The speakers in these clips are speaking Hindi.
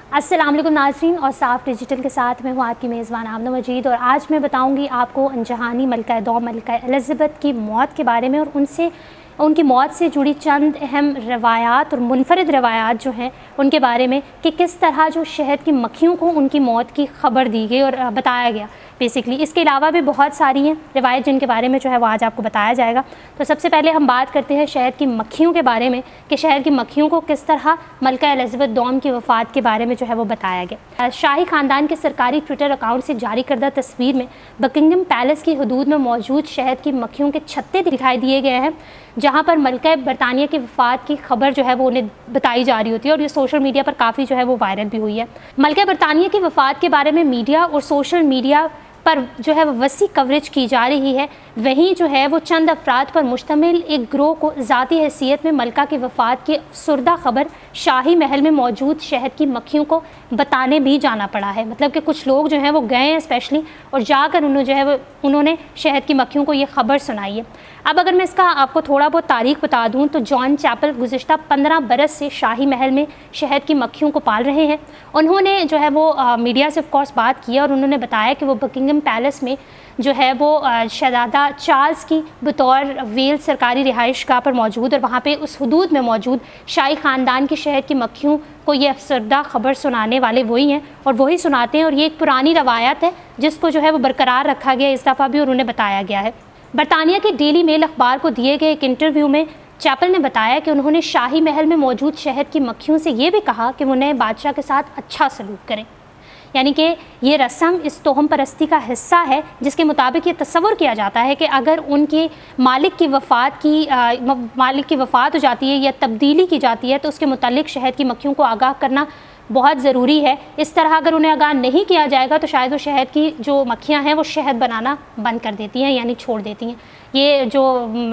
अस्सलाम वालेकुम नाज़रीन, और साफ़ डिजिटल के साथ मैं हूँ आपकी मेज़बान आमना मजीद। और आज मैं बताऊँगी आपको अनजहानी मलका दौम मलका एलिज़ाबेथ की मौत के बारे में और उनकी मौत से जुड़ी चंद अहम रवायात और मुनफरिद रवायात जो हैं उनके बारे में कि किस तरह जो शहद की मक्खियों को उनकी मौत की खबर दी गई और बताया गया बेसिकली। इसके अलावा भी बहुत सारी हैं रिवायत जिनके बारे में जो है वो आज आपको बताया जाएगा। तो सबसे पहले हम बात करते हैं शहद की मक्खियों के बारे में कि शहद की मक्खियों को किस तरह मलका एलिज़ाबेथ दौम की वफ़ात के बारे में जो है वो बताया गया। शाही ख़ानदान के सरकारी ट्विटर अकाउंट से जारी करदा तस्वीर में बकिंगम पैलेस की हदूद में मौजूद शहद की मक्खियों के छत्ते दिखाई दिए गए हैं, जहाँ पर मलका बरतानिया की वफ़ात की खबर जो है वो उन्हें बताई जा रही होती है और ये सोशल मीडिया पर काफ़ी जो है वो वायरल भी हुई है। मलका बरतानिया की वफ़ात के बारे में मीडिया और सोशल मीडिया पर जो है वो वसी कवरेज की जा रही है। वहीं जो है वो चंद अफराद पर मुश्तमिल एक ग्रोह को ज़ाती हैसियत में मलका की वफ़ात की सुरदा खबर शाही महल में मौजूद शहद की मक्खियों को बताने भी जाना पड़ा है। मतलब कि कुछ लोग जो हैं वो गए हैं स्पेशली और जाकर उन्होंने शहद की मक्खियों को ये खबर सुनाई है। अब अगर मैं इसका आपको थोड़ा बहुत तारीख़ बता दूं तो जॉन चैपल गुज़िश्ता 15 बरस से शाही महल में शहद की मक्खियों को पाल रहे हैं। उन्होंने जो है वो मीडिया से ऑफ कोर्स बात की और उन्होंने बताया कि वो बकिंगम पैलेस में जो है वो शहज़ादा चार्ल्स की बतौर वेल्स सरकारी रिहाइशगाह पर मौजूद और वहाँ पे उस हदूद में मौजूद शाही ख़ानदान की शहद की मक्खियों को ये अफसरदा खबर सुनाने वाले वही हैं और वही सुनाते हैं। और ये एक पुरानी रवायत है जिसको जो है वो बरकरार रखा गया इस दफ़ा भी और उन्हें बताया गया है। बरतानिया के डेली मेल अखबार को दिए गए एक इंटरव्यू में चैपल ने बताया कि उन्होंने शाही महल में मौजूद शहद की मक्खियों से ये भी कहा कि वो नए बादशाह के साथ अच्छा सलूक करें। यानी कि ये रस्म इस तोहम परस्ती का हिस्सा है जिसके मुताबिक ये तस्वर किया जाता है कि अगर उनके मालिक की वफ़ात हो जाती है या तब्दीली की जाती है तो उसके मुतालिक शहद की मक्खियों को आगाह करना बहुत ज़रूरी है। इस तरह अगर उन्हें आगाह नहीं किया जाएगा तो शायद वो शहद की जो मक्खियाँ हैं वो शहद बनाना बंद कर देती हैं, यानी छोड़ देती हैं। ये जो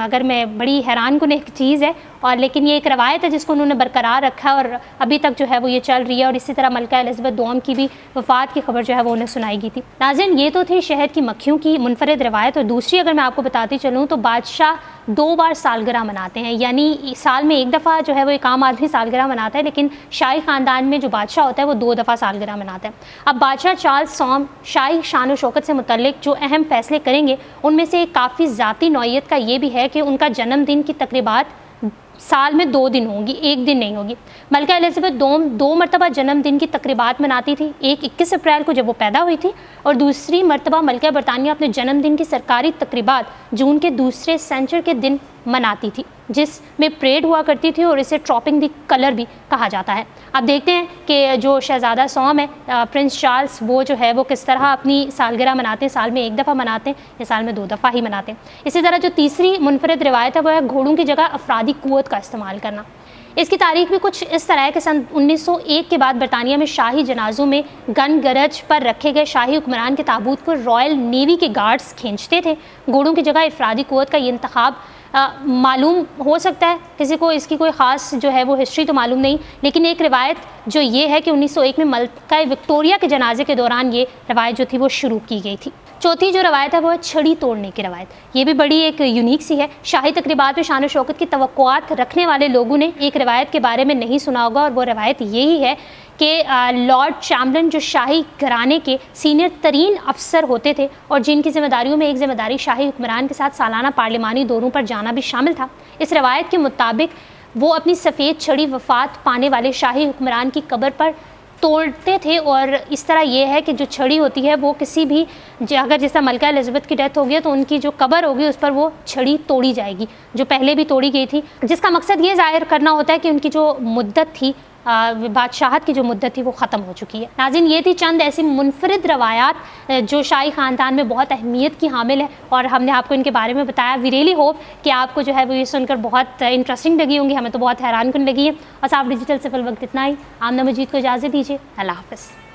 अगर मैं बड़ी हैरान कुन एक चीज़ है और लेकिन ये एक रवायत है जिसको उन्होंने बरकरार रखा और अभी तक जो है वो ये चल रही है। और इसी तरह मलका एलिज़ाबेथ दौम की भी वफ़ात की खबर जो है वो उन्हें सुनाई गई थी। नाज़रीन, ये तो थी शहद की मक्खियों की मुनफरिद रवायत। और दूसरी अगर मैं आपको बताती चलूँ तो बादशाह 2 बार सालगिरह मनाते हैं, यानी साल में एक दफ़ा जो है वो एक आम आदमी सालगिरह मनाता है, लेकिन शाही ख़ानदान में जो बादशाह होता है वो 2 दफ़ा सालगिरह मनाता है। अब बादशाह चार्ल्स सौम शाही शान व शौकत से मुतल्लिक जो अहम फ़ैसले करेंगे उनमें से काफ़ी ज़ाती नौइयत का ये भी है कि उनका जन्मदिन की तकरीबात साल में 2 दिन होंगी, एक दिन नहीं होगी। मलका एलिज़ाबेथ दौम 2 मरतबा जन्मदिन की तकरीबात मनाती थी, एक 21 अप्रैल को जब वो पैदा हुई थी और दूसरी मरतबा मलका बरतानिया अपने जन्मदिन की सरकारी तकरीबात जून के दूसरे सेंचर के दिन मनाती थी, जिसमें परेड हुआ करती थी और इसे ट्रॉपिंग दी कलर भी कहा जाता है। अब देखते हैं कि जो शहज़ादा सौम है प्रिंस चार्ल्स वो जो है वो किस तरह अपनी सालगिरह मनाते हैं, साल में एक दफ़ा मनाते हैं या साल में 2 दफ़ा ही मनाते हैं। इसी तरह जो तीसरी मुनफरिद रिवायत है वो है घोड़ों की जगह अफरादी क़ुव्वत का इस्तेमाल करना। इसकी तारीख भी कुछ इस तरह है कि सन 1901 के बाद बरतानिया में शाही जनाजों में गन गरज पर रखे गए शाही हुक्मरान के ताबूत को रॉयल नेवी के गार्ड्स खींचते थे। घोड़ों की जगह अफरादी क़ुव्वत का ये इंतखाब मालूम हो सकता है किसी को इसकी कोई ख़ास जो है वो हिस्ट्री तो मालूम नहीं, लेकिन एक रिवायत जो ये है कि 1901 में मलका विक्टोरिया के जनाजे के दौरान ये रिवायत जो थी वो शुरू की गई थी। चौथी जो रवायत है वो है छड़ी तोड़ने की रवायत। ये भी बड़ी एक यूनिक सी है। शाही तकरीबात में शान व शौकत की तवक्कुआत रखने वाले लोगों ने एक रवायत के बारे में नहीं सुना होगा और वो रवायत यही है कि लॉर्ड चैम्बरलेन जो शाही घराने के सीनियर तरीन अफसर होते थे और जिनकी जिम्मेदारियों में एक जिम्मेदारी शाही हुक्मरान के साथ सालाना पार्लिमानी दौरों पर जाना भी शामिल था। इस रवायत के मुताबिक वो अपनी सफ़ेद छड़ी वफ़ात पाने वाले शाही हुक्मरान की कब्र पर तोड़ते थे और इस तरह ये है कि जो छड़ी होती है वो किसी भी अगर जैसा मलका एलिज़ाबेथ की डेथ हो गई तो उनकी जो कब्र होगी उस पर वो छड़ी तोड़ी जाएगी जो पहले भी तोड़ी गई थी, जिसका मकसद ये ज़ाहिर करना होता है कि उनकी जो मुद्दत थी बादशाहत की जो मुद्दत थी वो ख़त्म हो चुकी है। नाज़रीन, ये थी चंद ऐसी मुनफरिद रवायात जो शाही ख़ानदान में बहुत अहमियत की हामिल है और हमने आपको इनके बारे में बताया। वी रियली होप कि आपको जो है वो ये सुनकर बहुत इंटरेस्टिंग लगी होंगी, हमें तो बहुत हैरान कुन लगी है। और साफ डिजिटल से फिल वक्त इतना ही। आमना मजीद को इजाज़त दीजिए। अल्लाह हाफ़िज़।